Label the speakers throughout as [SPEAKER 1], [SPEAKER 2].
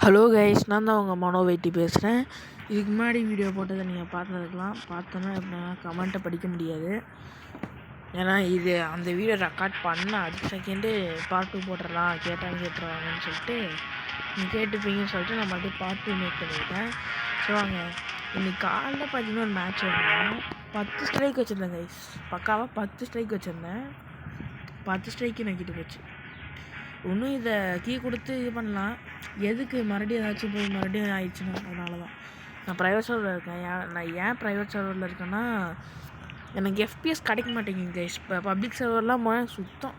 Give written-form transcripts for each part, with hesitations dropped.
[SPEAKER 1] Hello guys, நான் தான் உங்கள் மனோவைட்டி பேசுகிறேன். இதுக்கு முன்னாடி வீடியோ போட்டதை நீங்கள் பார்த்துருக்கலாம். பார்த்தோன்னா எப்படின்னா கமெண்ட்டை படிக்க முடியாது. ஏன்னா இது அந்த வீடியோ ரெக்கார்ட் பண்ண அடுத்த செகண்டு பார்ட் 2 போட்டுடலாம், கேட்டுருவாங்கன்னு சொல்லிட்டு நீங்கள் கேட்டுப்பீங்கன்னு சொல்லிட்டு நான் மறுபடியும் பார்ட் 2 மேக் பண்ணியிருக்கேன். ஸோ வாங்க, இன்றைக்கி காலைல பார்த்தீங்கன்னா ஒரு மேட்ச் வந்தேன். 10 ஸ்ட்ரைக் வச்சுருந்தேன் கைஸ். பக்காவாக 10 ஸ்ட்ரைக் வச்சுருந்தேன். 10 ஸ்ட்ரைக்கு நக்கிட்டு போச்சு. இன்னும் இதை கீ கொடுத்து இது பண்ணலாம். எதுக்கு மறுபடியும் ஏதாச்சும் போய் மறுபடியும் ஆயிடுச்சுன்னா அதனால தான் நான் ப்ரைவேட் சர்வரில் இருக்கேன். நான் ஏன் ப்ரைவேட் சர்வரில் இருக்கேன்னா, எனக்கு எஃபிஎஸ் கிடைக்க மாட்டேங்குங்க கைஸ். இப்போ பப்ளிக் சர்வர்லாம் சுத்தம்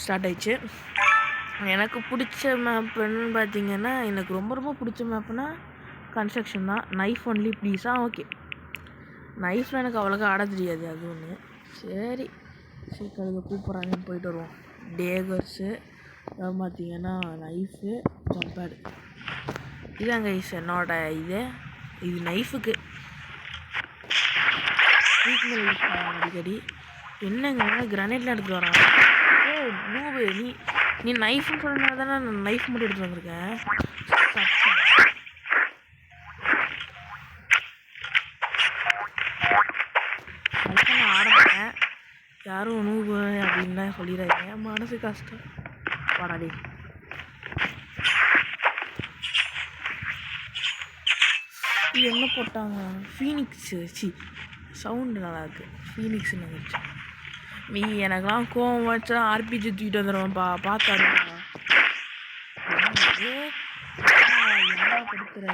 [SPEAKER 1] ஸ்டார்ட் ஆயிடுச்சு. எனக்கு பிடிச்ச மேப்புன்னு பார்த்தீங்கன்னா, எனக்கு ரொம்ப ரொம்ப பிடிச்ச மேப்புனா கன்ஸ்ட்ரக்ஷன் தான். நைஃப் ஒன்லி ப்ளீஸாக ஓகே. நைஃப்பில் எனக்கு அவ்வளோக்கா ஆட தெரியாது, அது ஒன்று. சரி கழுத கூப்பிட்றாங்கன்னு போயிட்டு வருவோம். டேகர்ஸு பார்த்தீங்கன்னா நைஃபு, ஜம்பேடு இதாங்க கைஸ் என்னோட இது நைஃபுக்கு வீட்டில் யூஸ் பண்ணுவாங்க அடிக்கடி. என்னங்க கிரானைட்லாம் எடுத்துகிட்டு வரான். மூவு நீ நைஃப்னு சொன்னதுனால தானே நான் நைஃப் மட்டும் எடுத்துகிட்டு வந்திருக்கேன். அதுக்கு நான் ஆரம்பித்தேன். யாரும் நூவு அப்படின்லாம் சொல்லிடுறாங்க. மனசு கஷ்டம். பாடாடி என்ன போட்டாங்க? ஃபீனிக்ஸு. சவுண்டு நல்லாயிருக்கு. ஃபீனிக்ஸ்னு வந்துச்சு. நீ எனக்கெல்லாம் கோவம் வச்சா ஆர்பிஜி தூக்கிட்டு வந்துடுவேன்ப்பா. பார்த்தாரு என்ன படுத்துற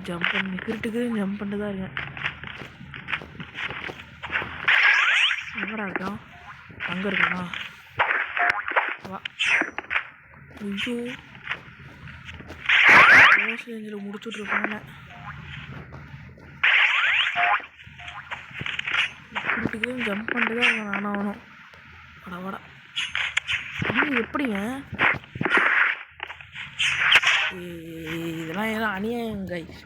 [SPEAKER 1] ஜம்ப் பண்ணி கிரிட்டுக்கு ஜம்ப் பண்ணிட்டு தான் இருக்கேன். எங்கடா இருக்கான்? அங்கே இருக்கானா? வா. ஐயோ, ரேஞ்சில் முடிச்சுட்ருக்காங்க. கிரிட்டுக்கு ஜம்ப் பண்ணிட்டு தான் இருக்கேன் நானும் அவனும். வாடா இது எப்படிங்க? இதெல்லாம் ஏதோ அநியாயம் கைஸ்.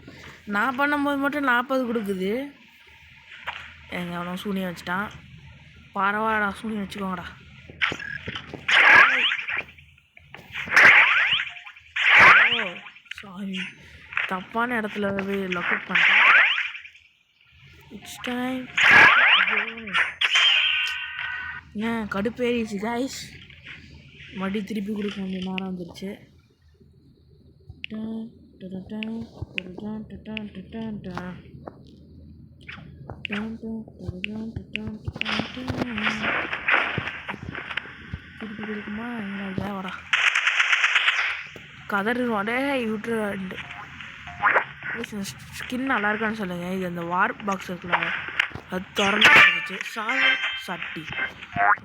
[SPEAKER 1] நான் பண்ணும்போது மட்டும் 40 கொடுக்குது. எங்க அவனும் சூனியம் வச்சுட்டான். பரவாயில்லடா, சூனியம் வச்சுக்கோங்கடா. ஓ சாரி, தப்பான இடத்துல போய் லொக்கேட் பண்ணிட்டேன். It's time. ஏன் கடுப்பேறிச்சு கைஸ். மறுபடியும் திருப்பி கொடுக்க வேண்டிய நேரம் வந்துருச்சு. திருப்பி கொடுக்குமா? என்ன வாடா கதறுவாடே விட்டுரு. ஸ்கின் நல்லா இருக்கான்னு சொல்லுங்கள். இது அந்த வார் பாக்ஸ் இருக்குல்ல, அது திறந்து இருந்துச்சு. சட்டி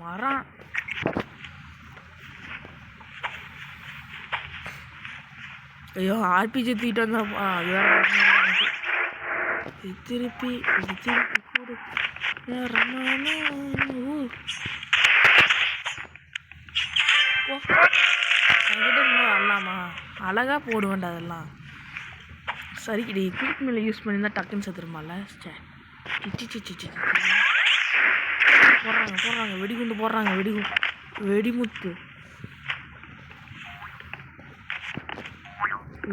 [SPEAKER 1] வரான். ஐயோ, ஆர்பிஜி தூக்கிட்டு வந்தா திருப்பி கொடு. வரலாமா? அழகா போடுவேன்டா அதெல்லாம். சரிக்கடி குயிக் மேலே யூஸ் பண்ணியிருந்தா டக்குன்னு செத்துருமால. போடுறாங்க வெடிகுண்டு போடுறாங்க.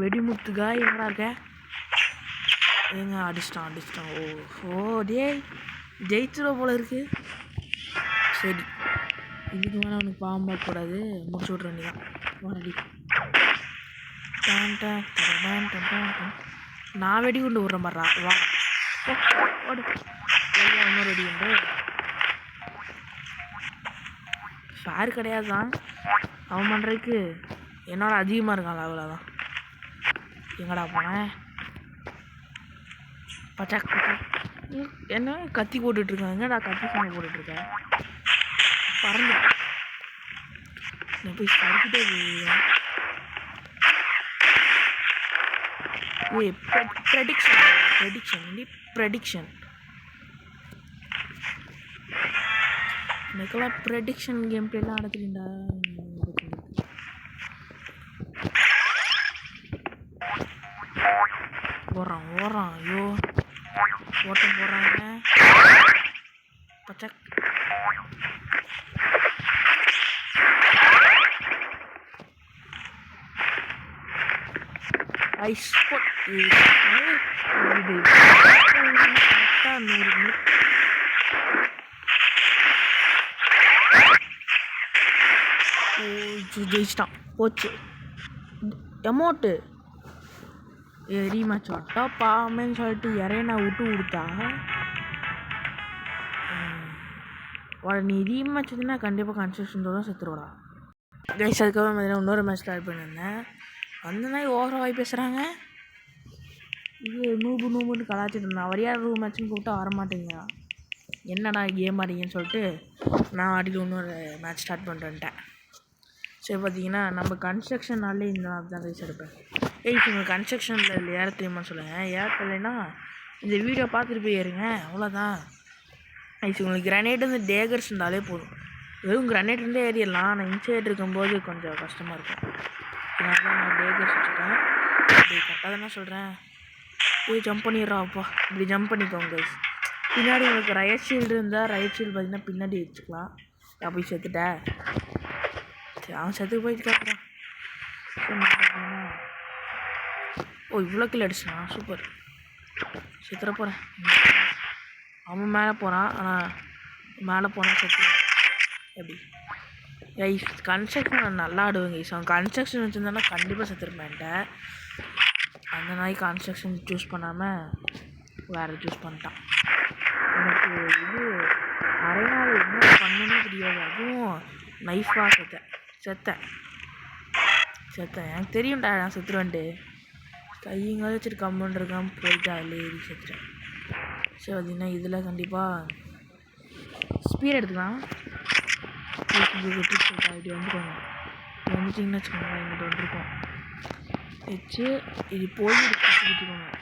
[SPEAKER 1] வெடிமுத்துக்கா எங்கடா இருக்க? ஏங்க அடிச்சிட்டான். ஓ டே ஜெயிச்சிருவ போல இருக்கு. சரி, இதுக்கு மேலே அவனுக்கு பாவம் பார்க்கக்கூடாது. முடிச்சு விட்ற வேண்டியதான். வரடி நான் வெடிகுண்டு விட்றேன் பாடுறா. வா ஓடு. இன்னும் வெடிகுண்டு ஃபேர் கிடையாது தான். அவன் பண்ணுறதுக்கு என்னோட அதிகமாக இருக்கான். அவ்வளோதான். எங்கடா போனேன்? பச்சா என்ன கத்தி போட்டுட்ருக்கேன். எங்கடா கத்தி சாமி போட்டுட்ருக்கேன்? பறந்து நான் போய் சரிக்கிட்டே ப்ரெடிக்ஷன் எனக்கெல்லாம் ப்ரெடிக்ஷன் கேம் பிளேலாம் ஆடத்துலீண்டா. ஓடுறான். ஐயோ, ஓட்டம் போடுறாங்க. பச்சை ஐஸ் கரெக்டாக 100 ஜெயிச்சிட்டான். போச்சு அமௌண்ட்டு. ரீமேட்ச் வாட்டா பாமேன்னு சொல்லிட்டு இறையனா விட்டு கொடுத்தா. நீ ரீமேட்ச் வந்துன்னா கண்டிப்பாக கன்ஸ்ட்ரக்ஷன் தான் செத்துருவாடா. கைஸ் அதுக்கப்புறம் பார்த்தீங்கன்னா இன்னொரு மேட்ச் ஸ்டார்ட் பண்ணியிருந்தேன். அந்த நாய் ஓவராக வாய் பேசுகிறாங்க. இது நூபுன்னு கலாச்சிட்டு இருந்தேன். அவர் யார் ரூம் மேட்ச்னு கூப்பிட்டா வரமாட்டேங்கிறா. என்னடா கேம் ஆடிங்கன்னு சொல்லிட்டு நான் ஆடிட்டு இன்னொரு மேட்ச் ஸ்டார்ட் பண்ணிட்டேன். சரி பார்த்தீங்கன்னா நம்ம கன்ஸ்ட்ரக்ஷன்னாலே இந்த மேப் தான் கைஸ் எடுப்பேன். உங்களுக்கு கன்ஸ்ட்ரக்ஷனில் இல்லை ஏற தெரியுமான்னு சொல்லுங்கள். ஏறலைன்னா இந்த வீடியோ பார்த்துட்டு போய் ஏறுங்க, அவ்வளோதான். உங்களுக்கு கிரானைட் வந்து டேகர்ஸ் இருந்தாலே போதும். வெறும் கிரானைட் இருந்தே ஏறிடலாம். ஆனால் இன்சைட் இருக்கும்போது கொஞ்சம் கஷ்டமாக இருக்கும். அதனால தான் நான் டேகர்ஸ் வச்சுட்டேன். அப்படி கரெக்டாக தானே சொல்கிறேன். போய் ஜம்ப் பண்ணிடுறாப்பா. இப்படி ஜம்ப் பண்ணிக்கோங்க கைஸ். பின்னாடி உங்களுக்கு ரைட் ஷீல்டு இருந்தால் ரைட் ஷீல்டு பார்த்தீங்கன்னா பின்னாடி வச்சுக்கலாம். நான் போய் செத்துட்டேன். சரி அவன் செத்துக்கு போயிட்டு கேட்குறான். ஓ இவ்வளோ கில் அடிச்சான், சூப்பர். செத்துற போகிறேன். அவன் மேலே போகிறான், ஆனால் மேலே போனால் செத்துறான். எப்படி கன்ஸ்ட்ரக்ஷன் நல்லா ஆடுவேங்க கைஸ். அவன் கன்ஸ்ட்ரக்ஷன் வச்சுருந்தானா கண்டிப்பாக செத்துருப்பேன்ட்ட. அந்த நாய் கன்ஸ்ட்ரக்ஷன் சூஸ் பண்ணாமல் வேறு சூஸ் பண்ணிட்டான். எனக்கு இது அரை நாள் என்ன பண்ணணும்னே தெரியாது. அதுவும் நைஃபாக செத்தேன். எனக்கு தெரியும்டா நான் செத்துருவேன்ட்டு. கையங்க வச்சுட்டு கம்முன்னு இருக்காமல் போயிட்டா ஏறி செத்துட்டேன். சரி பார்த்தீங்கன்னா இதில் கண்டிப்பாக ஸ்பீட் எடுத்துக்கலாம். இப்படி வந்துக்கோங்க. இப்படி வந்துட்டிங்கன்னு வச்சுக்கோங்க. இங்கிட்ட வந்துருக்கோம் வச்சு இது போய்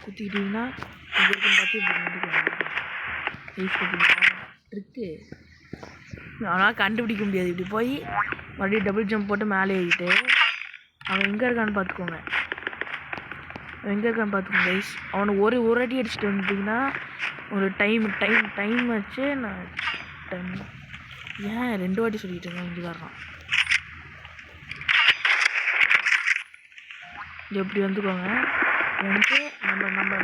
[SPEAKER 1] குத்திக்கிட்டிங்கன்னா இங்கே இருக்குன்னு பார்த்து இப்படி வந்துக்கோங்க. ட்ரிக்கு அவனால் கண்டுபிடிக்க முடியாது. இப்படி போய் மறுபடியும் டபுள் ஜம்ப் போட்டு மேலே ஏறிட்டு அவன் எங்கே இருக்கான்னு பார்த்துக்கோங்க. கைஸ் அவனை ஒரு அடி அடிச்சுட்டு வந்துட்டிங்கன்னா ஒரு டைம் வச்சு நான் ஏன் 2 வாட்டி சொல்லிட்டு இருக்கேன். இங்கே வர்றான். எப்படி வந்துக்கோங்க. வந்து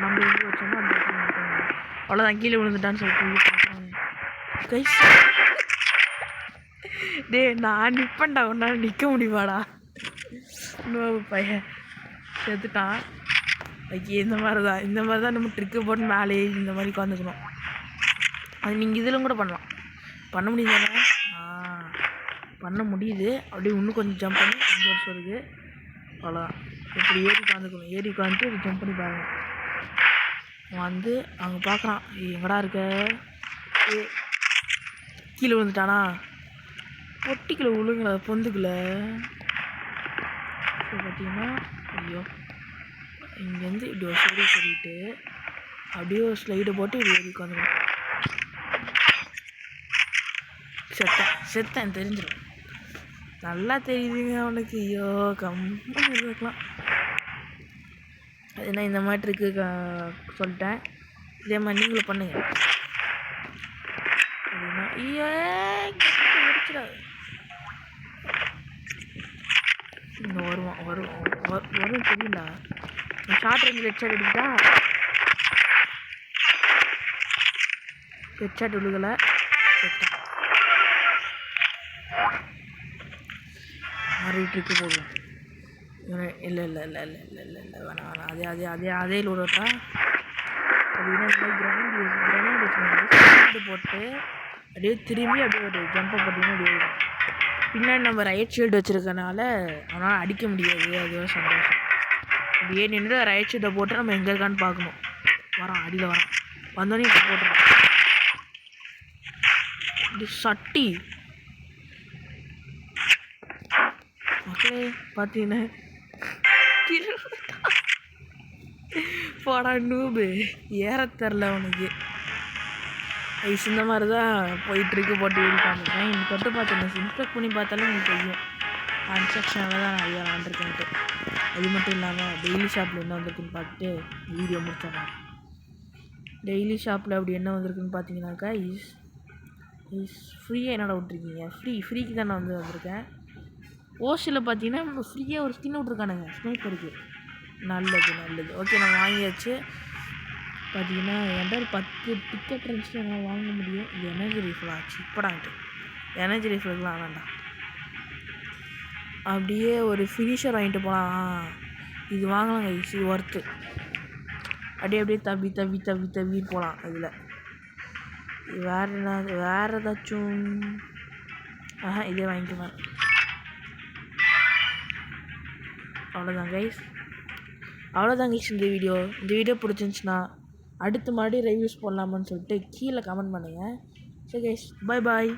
[SPEAKER 1] நம்ம எங்கே வச்சோமோ அந்த இடத்துல வந்துக்கோங்க. அவ்வளோதான், கீழே விழுந்துட்டான்னு சொல்லிட்டு பார்க்குறாங்க கைஸ். நான் நிற்பேன்டா, ஒன்றால் நிற்க முடியுமாடா. இன்னொரு பையன் செத்துட்டான். இந்த மாதிரி தான் நம்ம ட்ரிக்கு போட்டு மேலே இந்த மாதிரி உட்காந்துக்கணும். அது நீங்கள் இதிலும் கூட பண்ண முடியுதானே? பண்ண முடியுது. அப்படியே இன்னும் கொஞ்சம் ஜம்ப் பண்ணி இந்த வருஷம் இருக்குது. அவ்வளோதான். இப்படி ஏறி உட்காந்துட்டு இப்படி ஜம்ப் பண்ணி பாருங்க. வந்து அங்கே பார்க்குறான், எங்கடா இருக்க? கீழே விழுந்துட்டானா? பொட்டிக்குள்ளே விழுங்கல, பொந்துக்குள்ள. ஸோ பார்த்தீங்கன்னா ஐயோ இங்கேருந்து இப்படி ஒரு சைடு சொல்லிட்டு அப்படியே ஒரு ஸ்லைடை போட்டு இப்படி ஏறி உட்காந்துக்கணும். செத்தேன் தெரிஞ்சிடும். நல்லா தெரியுதுங்க அவனுக்கு. ஐயோ கம்மல் இருக்கலாம். அது நான் இந்த மாதிரி இருக்கு சொல்லிட்டேன். இதே மாதிரி நீங்களும் பண்ணுங்க. அப்படின்னா ஐயோ முடிச்சிடாது. இன்னும் வரும் தெரியுங்களா? ஷார்ட் ரேஞ்சில் ஹெட்ஷாட் எடுத்துட்டா ஹெட்ஷாட் விழுகலை. மாறிட்டுருக்கு போதும். இல்லை வேணாம். அதே லோடட்டா. அப்படின்னா இந்த மாதிரி கிரனேட் வச்சுக்கோங்க. போட்டு அப்படியே திரும்பி அப்படியே ஒரு ஜம்பை போட்டிங்கன்னா அப்படியே பின்னாடி நம்ம ரைட் ஷீல்டு வச்சுருக்கனால அவனால் அடிக்க முடியாது. அதுவே சந்தோஷம். அப்படியே நின்று ரைட் ஷீல்டை போட்டு நம்ம எங்கே இருக்கான்னு பார்க்கணும். அடியில் வரான். வந்தோடனே இப்போ போட்டுறோம். இது சட்டி மக்களே பார்த்தீங்கன்னா போடா நூபு ஏற தெரில அவனுக்கு. ஐஸ் இந்த மாதிரி தான் போயிட்டுருக்கு. போட்டு ஏறி காமிப்பேன். இந்த தொட்டு பார்த்தேன் இன்ஸ்பெக்ட் பண்ணி பார்த்தாலும் எனக்கு தெரியும் கன்ஸ்ட்ரக்ஷனில் தான் நிறையா விளாண்டுருக்கேன்ட்டு. அது மட்டும் இல்லாமல் டெய்லி ஷாப்பில் என்ன வந்திருக்குன்னு பார்த்துட்டு வீடியோ முடிச்சிடலாம். டெய்லி ஷாப்பில் அப்படி என்ன வந்திருக்குன்னு பார்த்தீங்கன்னாக்கா இஸ் ஃப்ரீயாக என்னடா விட்ருக்கீங்க? ஃப்ரீக்கு தான் நான் வந்திருக்கேன். ஓஷில் பார்த்தீங்கன்னா ஃப்ரீயாக ஒரு ஸ்கின் விட்ருக்கானுங்க ஸ்னைப்பருக்கு. நல்லது ஓகே நம்ம வாங்கியாச்சு. பார்த்தீங்கன்னா என்கிட்ட ஒரு 10 டிக்கெட் இருந்துச்சு என்னால் வாங்க முடியும். இது எனர்ஜி ரீஃபில் ஆச்சு இப்போடான்ட்டு. எனர்ஜி ரீஃபிலுக்குலாம் வேண்டாம். அப்படியே ஒரு ஃபினிஷர் வாங்கிட்டு போகலாம். இது வாங்கலாங்க, இது ஒர்த்து. அப்படியே தவி போகலாம். இதில் வேறு ஏதாச்சும் இதே வாங்கிக்கலாம். அவ்வளோதான் கைஸ் இந்த வீடியோ பிடிச்சிருந்துச்சுன்னா அடுத்து மறுபடியும் ரிவ்யூஸ் போடலாமான்னு சொல்லிட்டு கீழே கமெண்ட் பண்ணுங்கள். சரி கைஸ், பாய்.